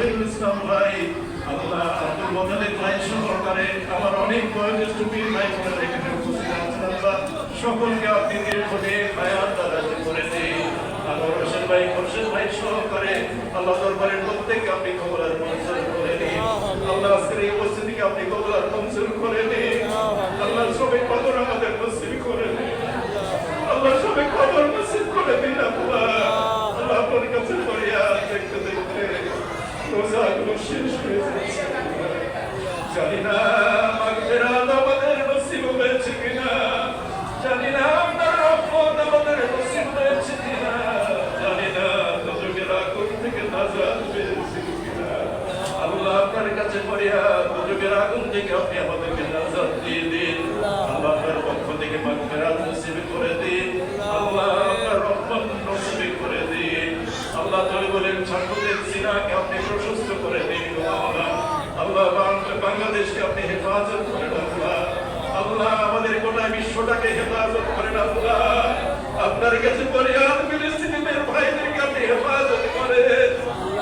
শহীদুল ইসলাম ভাই, আল্লাহ আব্দুল মোতালেব ভাই সহকারে আমার অনেক বয়োজ্যেষ্ঠ পীর ভাই বোনেরা এখানে উপস্থিত আছেন। আল্লাহ সকলকে আপনি দীর্ঘদিন হায়াত দারাজ করে দিন। আনোয়ার হোসেন ভাই, খোরশেদ ভাই সহকারে আল্লাহ দরবারের প্রত্যেককে আপনি কবুল আর মঞ্জুর করে দিন। আল্লাহ আজকের এই উপস্থিতিকে আপনি কবুল আর মঞ্জুর করে দিন। আল্লাহ সবাই কবর আমাদের নসিব করে দিন। আল্লাহ সবাই কবর নসিব করে দিন। আল্লাহ আল্লাহ আপনার কাছে ফরিয়াদ দেখতে দেখতে রোজাগুলো শেষ হয়ে যাচ্ছে। জানি না মাগফিরাত আমাদের নসিব হয়েছে কিনা, জানি না আপনার রহমত আমাদের নসিব হয়েছে কিনা, জানি না দুজকের আগুন থেকে নাজাত পেয়েছি কিনা। আল্লাহ আপনার কাছে ফরিয়াদ, দুজকের আগুন থেকে আপনি আমাদেরকে নাজাত দিয়ে দিন। আল্লাহ আপনার পক্ষ থেকে মাগফিরাত নসিব করে দিন। আল্লাহ আপনার রহমত নসিব করে দিন। আল্লাহ তাআলা বলেন ছাত্রদের সিনাকে আপনি প্রশস্ত করে দিন। আল্লাহ বাংলাদেশকে আপনি হেফাজত করেন। আল্লাহ আমাদের গোটা বিশ্বটাকে হেফাজত করেন। আল্লাহ আপনার কাছে ফরিয়াদ, ফিলিস্তিনের ভাইদেরকে আপনি হেফাজত করেন।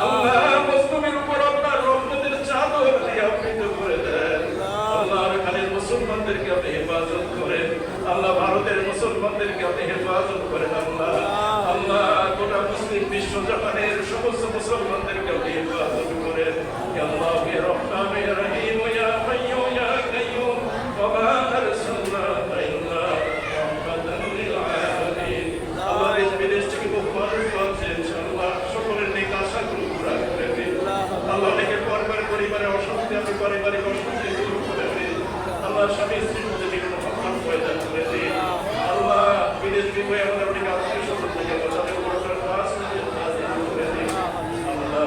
আল্লাহ মুসলিমের উপর আপনার রহমতের চাদর দিয়ে আবৃত করে দেন। আল্লাহ খালির মুসলমানদেরকে আপনি হেফাজত করেন। আল্লাহ ভারতের মুসলমানদেরকে আপনি হেফাজত করেন। আল্লাহ আল্লাহ গোটা মুসলিম বিশ্ব জাহানের সমস্ত মুসলমানদেরকে আপনি হেফাজত করেন। আল্লাহ ইয়া রহমান ইয়া রহিম ইয়া হাইয়্যু ইয়া কাইয়্যুম ওয়া মা আরসালনাকা ইল্লা রাহমাতাল লিল আলামিন। আল্লাহ এই বিদেশকে মুবারক করছেন। ইনশাআল্লাহ সকলের নেক আশাগুলো পুরা করে দিন। আল্লাহ অনেকে পরিবারে অশান্তি আছে, পারিবারিক অশান্তি দূর করে দিন। আল্লাহ স্বামী স্ত্রীর মধ্যে বিভিন্ন সম্মান পয়দা করে দিন। আল্লাহ বিদেশ বিভয়ে আমাদের অনেক আত্মীয় স্বজন থেকে তাদের উপর আপনার খাস করে দিন। আল্লাহ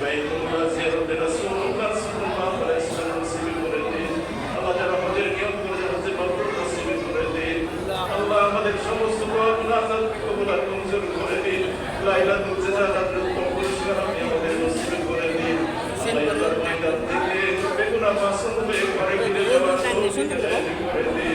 বাইতুল্লাহ জিয়ারতে রাসূলুল্লাহ সাল্লাল্লাহু আলাইহি ওয়াসাল্লাম নসিব করে দিন। আল্লাহ যারা হজের নিয়ত করে হজে মাবরুর নসিব করে দিন। আল্লাহ আমাদের সমস্ত নাজাত কবুল আর মঞ্জুর করে দিন। লাইলাতুল জান্নাতুল পুরস্কার আপনি আমাদের নসিব করে দিন। আল্লাহ ময়দান থেকে বেগুনা মাসুম হয়ে ঘরে ফিরে যাওয়ার তৌফিক দান করে দিন।